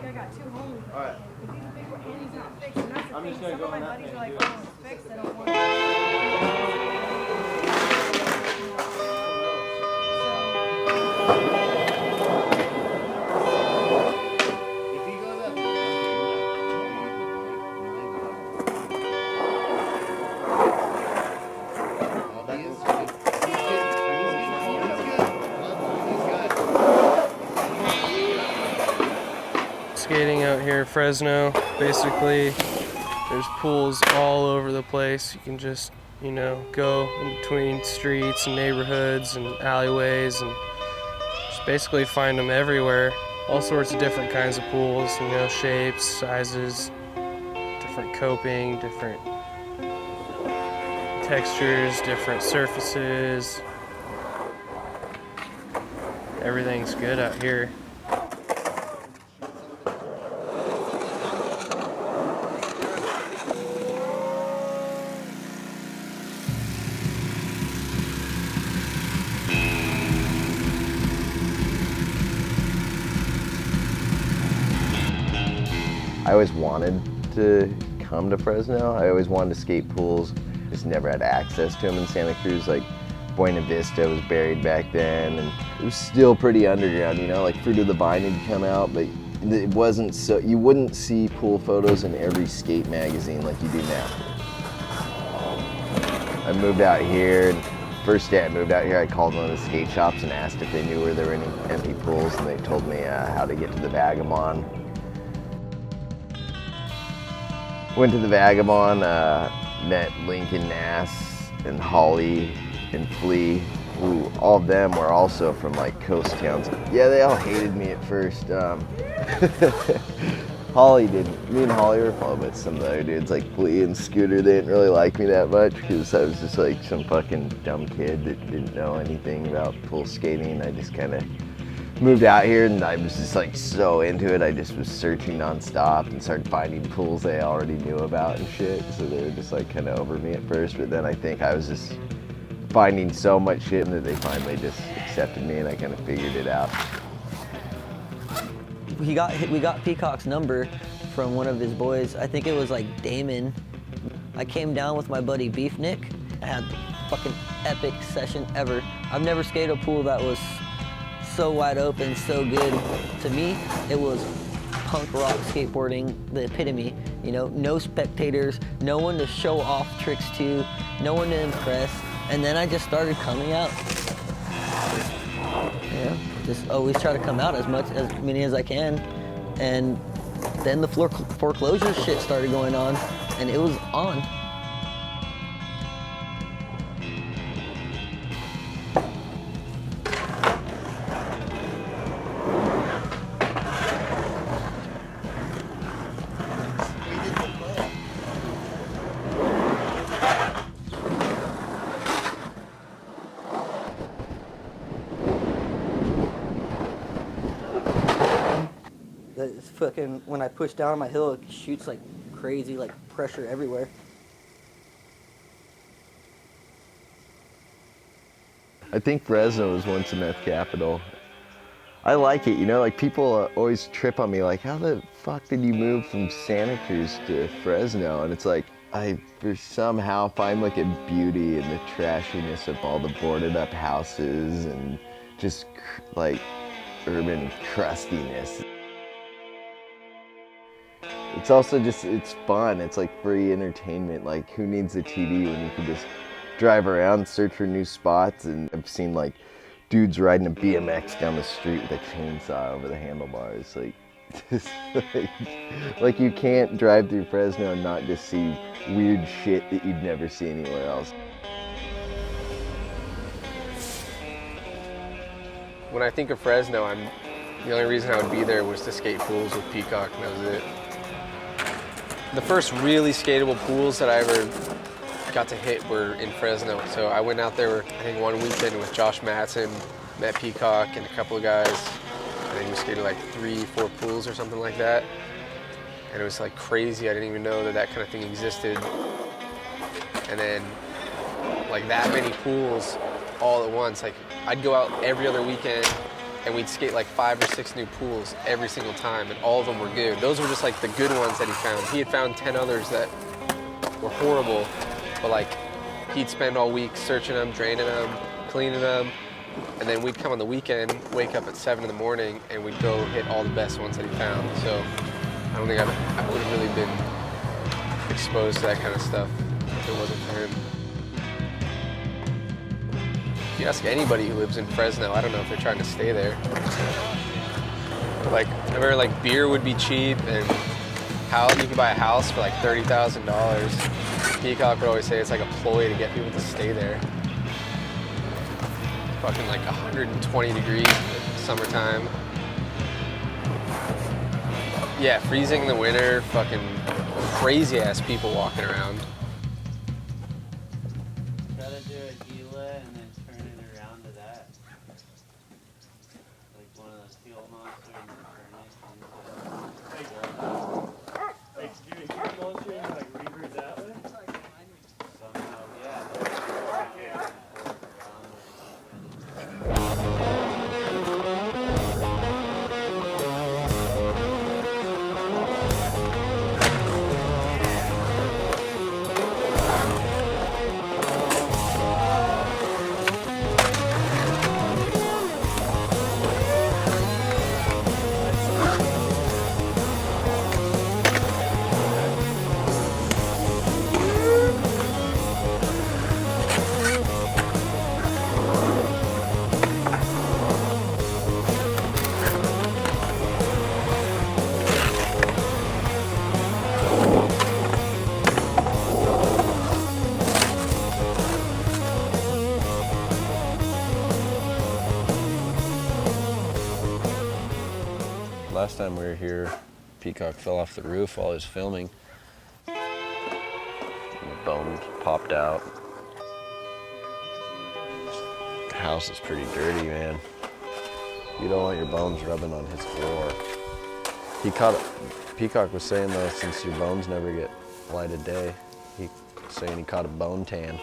I got 2 homies. All right. If he's a big one and he's not fixed, and that's the I'm thing. just gonna Some go of my on that buddies thing are like, and oh, do it's fixed. I don't want it. If he goes up, Skating out here in Fresno, basically there's pools all over the place. You can just, you know, go in between streets and neighborhoods and alleyways and just basically find them everywhere. All sorts of different kinds of pools, you know, shapes, sizes, different coping, different textures, different surfaces. Everything's good out here. I always wanted to come to Fresno. I always wanted to skate pools. Just never had access to them in Santa Cruz. Like Buena Vista was buried back then, and it was still pretty underground, you know, like Fruit of the Vine had come out, but it wasn't so, you wouldn't see pool photos in every skate magazine like you do now. I moved out here, and first day I moved out here, I called one of the skate shops and asked if they knew where there were any empty pools, and they told me how to get to the Vagabond. Went to the Vagabond, met Lincoln Nass and Holly and Flea, who all of them were also from like coast towns. Yeah, they all hated me at first. Holly didn't. Me and Holly were followed by some of the other dudes like Flea and Scooter. They didn't really like me that much because I was just like some fucking dumb kid that didn't know anything about pool skating. I just kind of moved out here and I was just like so into it. I just was searching nonstop and started finding pools they already knew about and shit. So they were just like kind of over me at first, but then I think I was just finding so much shit that they finally just accepted me and I kind of figured it out. We got Peacock's number from one of his boys. I think it was like Damon. I came down with my buddy Beef Nick. I had the fucking epic session ever. I've never skated a pool that was so wide open, so good. To me, it was punk rock skateboarding, the epitome. You know, no spectators, no one to show off tricks to, no one to impress. And then I just started coming out. Yeah, just always try to come out as many as I can. And then the foreclosure shit started going on, and it was on. It's fucking, when I push down on my hill, it shoots like crazy, like pressure everywhere. I think Fresno was once a meth capital. I like it, you know, like people always trip on me like, how the fuck did you move from Santa Cruz to Fresno? And it's like, I somehow find like a beauty in the trashiness of all the boarded up houses and just like urban crustiness. It's also just, it's fun. It's like free entertainment. Like who needs a TV when you can just drive around, search for new spots? And I've seen like dudes riding a BMX down the street with a chainsaw over the handlebars. Like, just like you can't drive through Fresno and not just see weird shit that you'd never see anywhere else. When I think of Fresno, the only reason I would be there was to skate pools with Peacock, and that was it. The first really skatable pools that I ever got to hit were in Fresno. So I went out there, I think one weekend with Josh Matson, met Peacock and a couple of guys. I think we skated like 3-4 pools or something like that. And it was like crazy. I didn't even know that kind of thing existed. And then like that many pools all at once. Like I'd go out every other weekend and we'd skate like 5 or 6 new pools every single time, and all of them were good. Those were just like the good ones that he found. He had found 10 others that were horrible, but like he'd spend all week searching them, draining them, cleaning them, and then we'd come on the weekend, wake up at 7 in the morning, and we'd go hit all the best ones that he found. So I don't think I would have really been exposed to that kind of stuff if it wasn't for him. If you ask anybody who lives in Fresno, I don't know if they're trying to stay there. Like, I remember like beer would be cheap, and you could buy a house for like $30,000. Peacock would always say it's like a ploy to get people to stay there. Fucking like 120 degrees summertime. Yeah, freezing in the winter, fucking crazy ass people walking around. Try to do a Gila and then turn it around to that. Like one of those fuel monsters and turn it into like do a fuel monster and like revert that way? Somehow, yeah. Last time we were here, Peacock fell off the roof while he was filming. The bones popped out. The house is pretty dirty, man. You don't want your bones rubbing on his floor. Peacock was saying though, since your bones never get light of day, he was saying he caught a bone tan.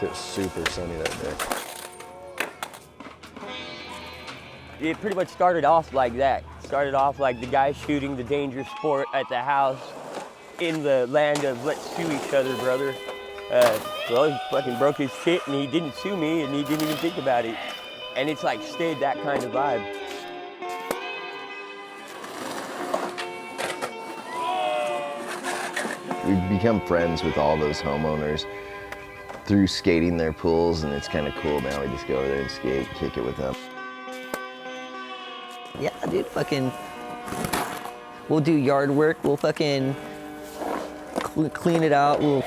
So it was super sunny that day. It pretty much started off like that. Started off like the guy shooting the dangerous sport at the house in the land of let's sue each other, brother. Well, he fucking broke his shit and he didn't sue me and he didn't even think about it. And it's like stayed that kind of vibe. We've become friends with all those homeowners through skating their pools, and it's kind of cool now. We just go over there and skate, kick it with them. Yeah, dude, fucking, we'll do yard work, we'll fucking clean it out, we'll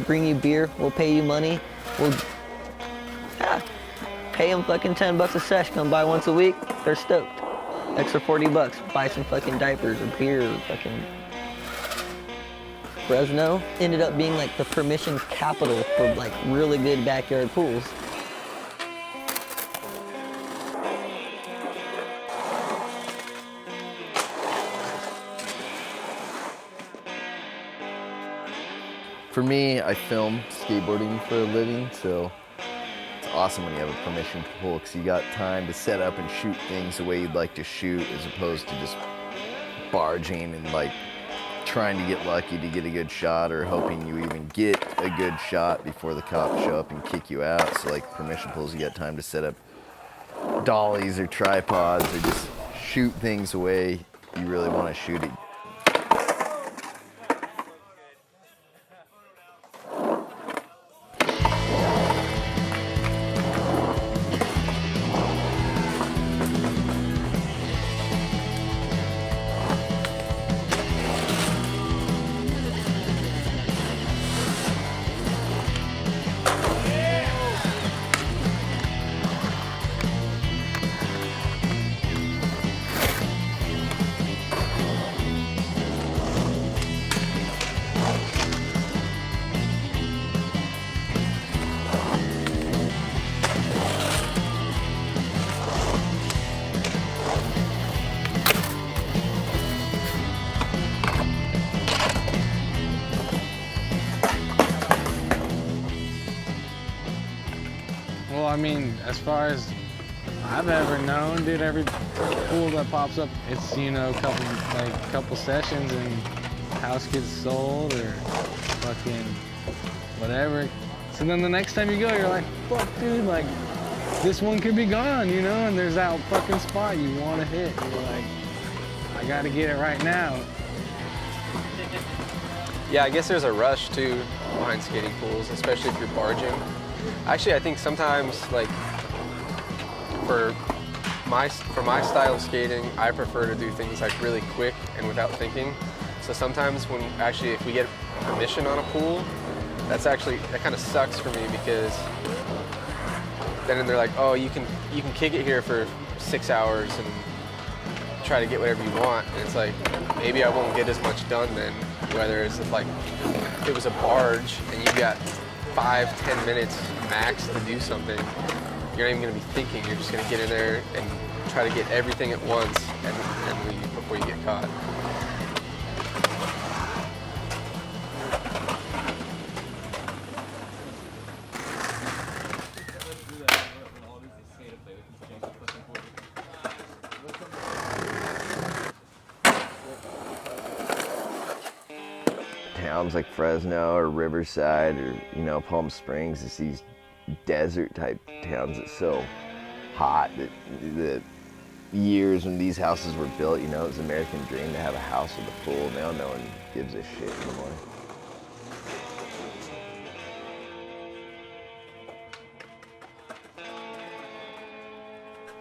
bring you beer, we'll pay you money, we'll pay them fucking 10 bucks a sesh, come by once a week, they're stoked. Extra 40 bucks, buy some fucking diapers or beer or fucking. Fresno ended up being like the permission capital for like really good backyard pools. For me, I film skateboarding for a living, so it's awesome when you have a permission pool because you got time to set up and shoot things the way you'd like to shoot as opposed to just barging and like trying to get lucky to get a good shot or hoping you even get a good shot before the cops show up and kick you out. So like permission pools, you got time to set up dollies or tripods or just shoot things the way you really want to shoot it. Well, I mean, as far as I've ever known, dude. Every pool that pops up, it's, you know, couple sessions and house gets sold or fucking whatever. So then the next time you go, you're like, fuck, dude, like, this one could be gone, you know, and there's that fucking spot you want to hit. You're like, I gotta get it right now. Yeah, I guess there's a rush too behind skating pools, especially if you're barging. Actually, I think sometimes, like, for my style of skating, I prefer to do things like really quick and without thinking. So sometimes if we get permission on a pool, that kind of sucks for me, because then they're like, oh, you can kick it here for 6 hours and try to get whatever you want. And it's like, maybe I won't get as much done then, whether it's like, if it was a barge and you got 5-10 minutes max to do something, you're not even gonna be thinking, you're just gonna get in there and try to get everything at once and leave before you get caught. Towns like Fresno or Riverside or, you know, Palm Springs, it's these desert type towns that's so hot that the years when these houses were built, you know, it was an American dream to have a house with a pool. Now no one gives a shit anymore.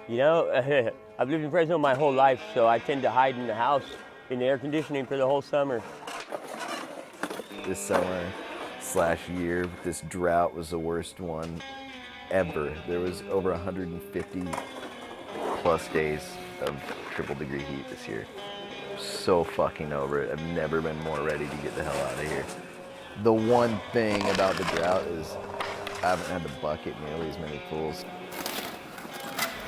You know, I've lived in Fresno my whole life, so I tend to hide in the house in the air conditioning for the whole summer. This summer/year, this drought was the worst one ever. There was over 150 plus days of triple degree heat this year. So fucking over it. I've never been more ready to get the hell out of here. The one thing about the drought is I haven't had to bucket nearly as many pools.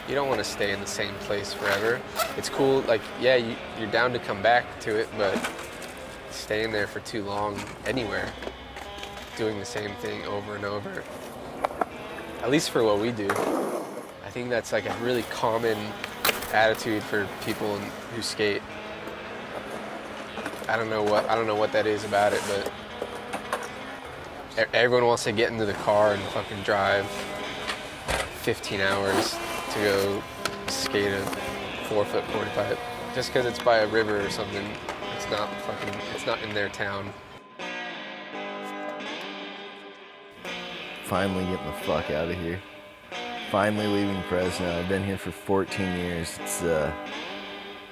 You don't want to stay in the same place forever. It's cool, like, yeah, you're down to come back to it, but staying there for too long anywhere, doing the same thing over and over, at least for what we do, I think that's like a really common attitude for people who skate. I don't know what that is about it, but everyone wants to get into the car and fucking drive 15 hours to go skate a 4-foot quarter pipe. Just because it's by a river or something, it's not in their town. Finally getting the fuck out of here. Finally leaving Fresno. I've been here for 14 years. It's a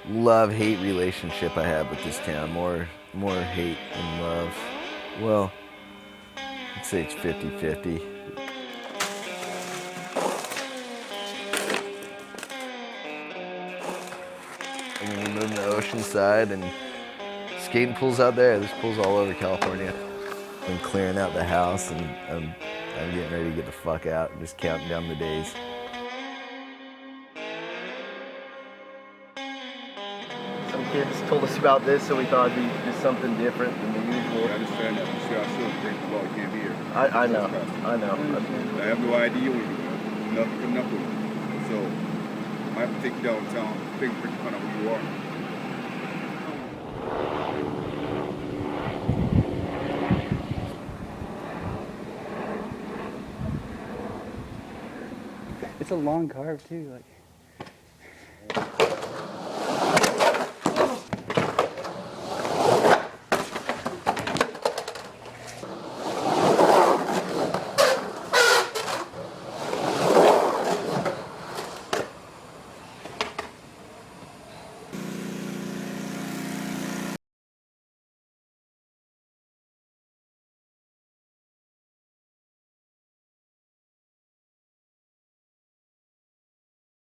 love-hate relationship I have with this town. More hate than love. Well, I'd say it's 50-50. And then we moved to Oceanside and skating pools out there. There's pools all over California. I'm clearing out the house and I'm getting ready to get the fuck out and just counting down the days. Some kids told us about this, so we thought it'd be just something different than the usual. I understand that. You see, I still think about it can't be here. I know. I have no idea what you're doing. Nothing coming up with it. So I have to take you downtown, take a picture, find out who you are. It's a long carve too. Like